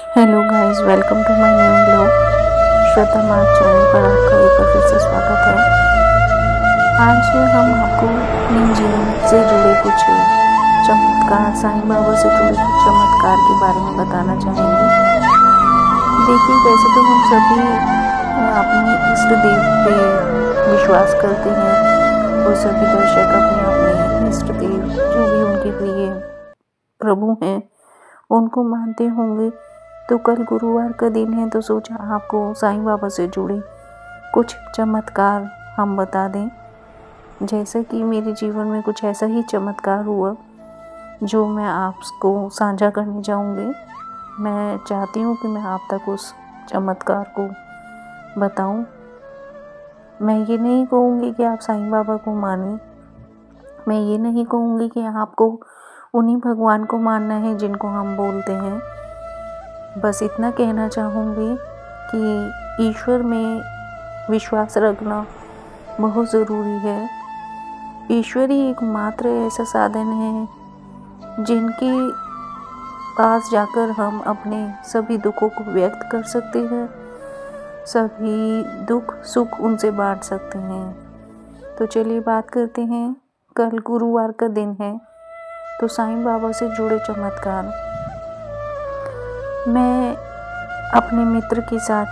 Hello guys, welcome to my new blog. Shweta Marg channel पर आपका एक बार फिर से स्वागत है। आज हम आपको अपने जीवन से जुड़े कुछ चमत्कार, साईं बाबा से जुड़े कुछ चमत्कार के बारे में बताना चाहेंगे। देखिए, वैसे तो हम सभी अपने इष्ट देव पे विश्वास करते हैं और सभी दर्शक अपने अपने इष्ट देव जो भी उनके प्रिय प्रभु हैं उनको मानते होंगे। तो कल गुरुवार का दिन है, तो सोचा आपको साईं बाबा से जुड़े कुछ चमत्कार हम बता दें। जैसा कि मेरे जीवन में कुछ ऐसा ही चमत्कार हुआ जो मैं आपको साझा करने जाऊंगी। मैं चाहती हूँ कि मैं आप तक उस चमत्कार को बताऊं। मैं ये नहीं कहूँगी कि आप साईं बाबा को मानें, मैं ये नहीं कहूँगी कि आपको उन्हीं भगवान को मानना है जिनको हम बोलते हैं। बस इतना कहना चाहूँगी कि ईश्वर में विश्वास रखना बहुत ज़रूरी है। ईश्वर ही एकमात्र ऐसा साधन है जिनके पास जाकर हम अपने सभी दुखों को व्यक्त कर सकते हैं, सभी दुख सुख उनसे बांट सकते हैं। तो चलिए बात करते हैं। कल गुरुवार का दिन है, तो साईं बाबा से जुड़े चमत्कार। मैं अपने मित्र के साथ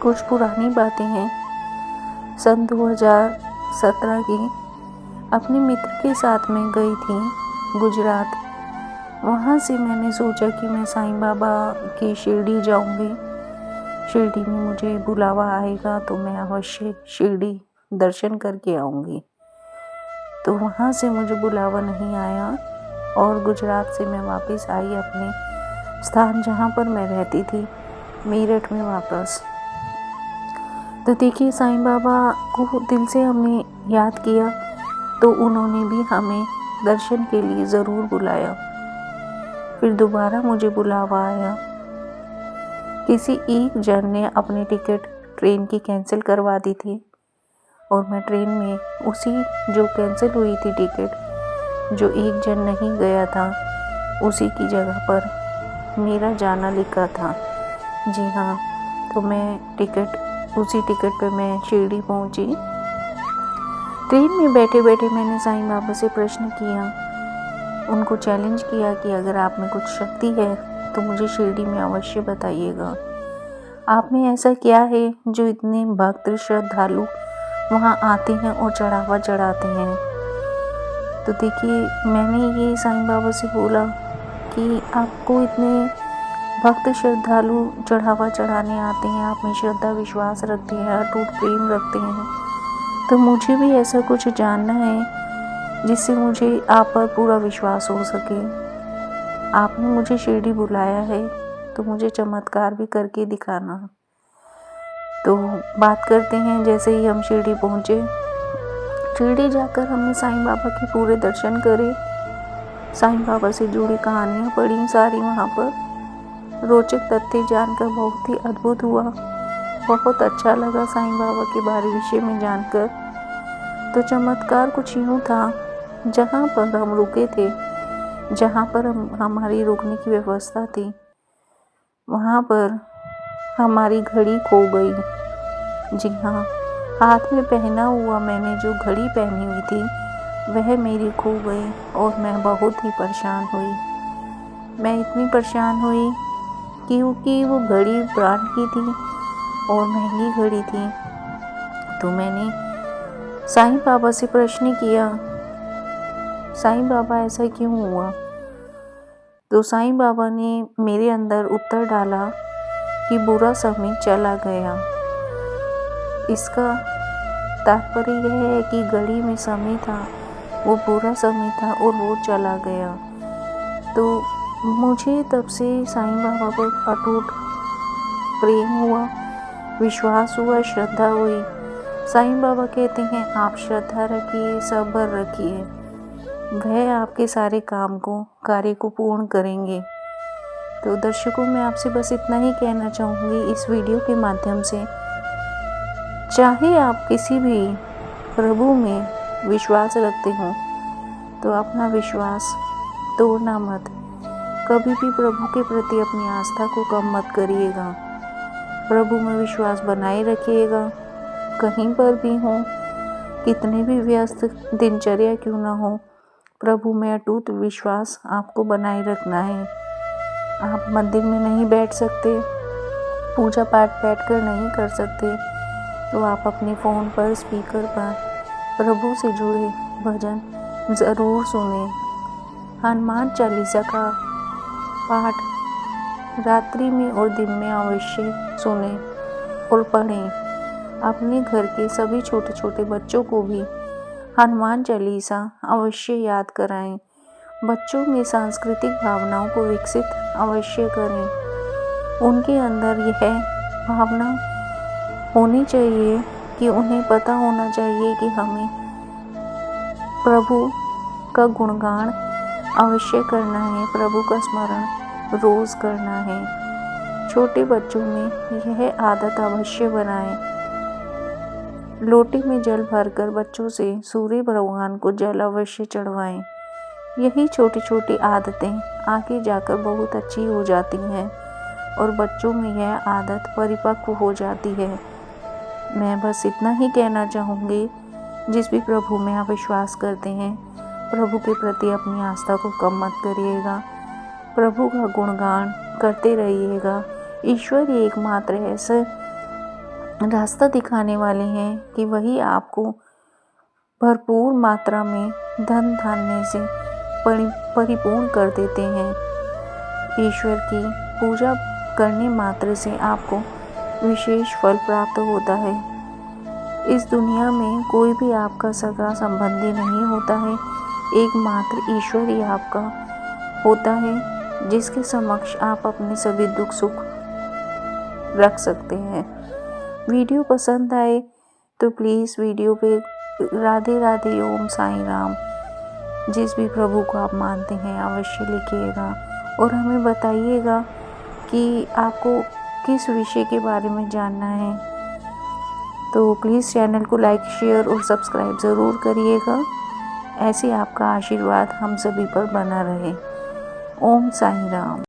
कुछ पुरानी बातें हैं सन 2017 की, अपने मित्र के साथ मैं गई थी गुजरात। वहाँ से मैंने सोचा कि मैं साईं बाबा की शिरडी जाऊँगी। शिरडी में मुझे बुलावा आएगा तो मैं अवश्य शिरडी दर्शन करके आऊँगी। तो वहाँ से मुझे बुलावा नहीं आया और गुजरात से मैं वापस आई अपने स्थान जहाँ पर मैं रहती थी, मेरठ में वापस। तो देखिए, साईं बाबा को दिल से हमने याद किया तो उन्होंने भी हमें दर्शन के लिए ज़रूर बुलाया। फिर दोबारा मुझे बुलावा आया। किसी एक जन ने अपनी टिकट ट्रेन की कैंसिल करवा दी थी और मैं ट्रेन में उसी जो कैंसिल हुई थी टिकट, जो एक जन नहीं गया था, उसी की जगह पर मेरा जाना लिखा था। जी हाँ, तो मैं उसी टिकट पे मैं शिरडी पहुंची। ट्रेन में बैठे बैठे मैंने साईं बाबा से प्रश्न किया, उनको चैलेंज किया कि अगर आप में कुछ शक्ति है तो मुझे शिरडी में अवश्य बताइएगा। आप में ऐसा क्या है जो इतने भक्त श्रद्धालु वहाँ आते हैं और चढ़ावा चढ़ाते हैं। तो देखिए, मैंने ये साईं बाबा से बोला कि आपको इतने भक्त श्रद्धालु चढ़ावा चढ़ाने आते हैं, आप में श्रद्धा विश्वास रखते हैं, अटूट प्रेम रखते हैं, तो मुझे भी ऐसा कुछ जानना है जिससे मुझे आप पर पूरा विश्वास हो सके। आपने मुझे शिरडी बुलाया है तो मुझे चमत्कार भी करके दिखाना। तो बात करते हैं। जैसे ही हम शिरडी पहुँचे, शिरडी जाकर हमने साईं बाबा के पूरे दर्शन करे, साईं बाबा से जुड़ी कहानियाँ पढ़ी सारी। वहाँ पर रोचक तथ्य जानकर बहुत ही अद्भुत हुआ, बहुत अच्छा लगा साईं बाबा के विषय में जानकर। तो चमत्कार कुछ यूँ था, जहाँ पर हम रुके थे, जहाँ पर हमारी रुकने की व्यवस्था थी, वहाँ पर हमारी घड़ी खो गई। जी हाँ, हाथ में पहना हुआ मैंने जो घड़ी पहनी हुई थी वह मेरी खो गई और मैं बहुत ही परेशान हुई। मैं इतनी परेशान हुई क्योंकि वो घड़ी ब्रांड की थी और महंगी घड़ी थी। तो मैंने साईं बाबा से प्रश्न किया, साईं बाबा ऐसा क्यों हुआ? तो साईं बाबा ने मेरे अंदर उत्तर डाला कि बुरा समय चला गया। इसका तात्पर्य यह है कि घड़ी में समय था, वो बुरा समय था और वो चला गया। तो मुझे तब से साईं बाबा पर अटूट प्रेम हुआ, विश्वास हुआ, श्रद्धा हुई। साईं बाबा कहते हैं, आप श्रद्धा रखिए, सब्र रखिए, वह आपके सारे कार्य को पूर्ण करेंगे। तो दर्शकों, मैं आपसे बस इतना ही कहना चाहूँगी इस वीडियो के माध्यम से, चाहे आप किसी भी प्रभु में विश्वास रखते हो तो अपना विश्वास तोड़ना मत। कभी भी प्रभु के प्रति अपनी आस्था को कम मत करिएगा। प्रभु में विश्वास बनाए रखिएगा। कहीं पर भी हो, कितने भी व्यस्त दिनचर्या क्यों ना हो, प्रभु में अटूट विश्वास आपको बनाए रखना है। आप मंदिर में नहीं बैठ सकते, पूजा पाठ बैठकर नहीं कर सकते, तो आप अपने फ़ोन पर स्पीकर पर प्रभु से जुड़े भजन ज़रूर सुने। हनुमान चालीसा का पाठ रात्रि में और दिन में अवश्य सुने और पढ़ें। अपने घर के सभी छोटे छोटे बच्चों को भी हनुमान चालीसा अवश्य याद कराएं। बच्चों में सांस्कृतिक भावनाओं को विकसित अवश्य करें। उनके अंदर यह भावना होनी चाहिए कि उन्हें पता होना चाहिए कि हमें प्रभु का गुणगान अवश्य करना है, प्रभु का स्मरण रोज़ करना है। छोटे बच्चों में यह आदत अवश्य बनाएं। लोटे में जल भरकर बच्चों से सूर्य भगवान को जल अवश्य चढ़वाएं। यही छोटी छोटी आदतें आगे जाकर बहुत अच्छी हो जाती हैं और बच्चों में यह आदत परिपक्व हो जाती है। मैं बस इतना ही कहना चाहूँगी, जिस भी प्रभु में आप विश्वास करते हैं, प्रभु के प्रति अपनी आस्था को कम मत करिएगा। प्रभु का गुणगान करते रहिएगा। ईश्वर ही एकमात्र ऐसा रास्ता दिखाने वाले हैं कि वही आपको भरपूर मात्रा में धन धान्य से परिपूर्ण कर देते हैं। ईश्वर की पूजा करने मात्र से आपको विशेष फल प्राप्त होता है। इस दुनिया में कोई भी आपका सगा संबंधी नहीं होता है, एकमात्र ईश्वर ही आपका होता है, जिसके समक्ष आप अपने सभी दुख सुख रख सकते हैं। वीडियो पसंद आए तो प्लीज़ वीडियो पे राधे राधे ओम साईं राम जिस भी प्रभु को आप मानते हैं अवश्य लिखिएगा और हमें बताइएगा कि आपको किस विषय के बारे में जानना है। तो प्लीज़ चैनल को लाइक शेयर और सब्सक्राइब ज़रूर करिएगा। ऐसे आपका आशीर्वाद हम सभी पर बना रहे। ओम साईं राम।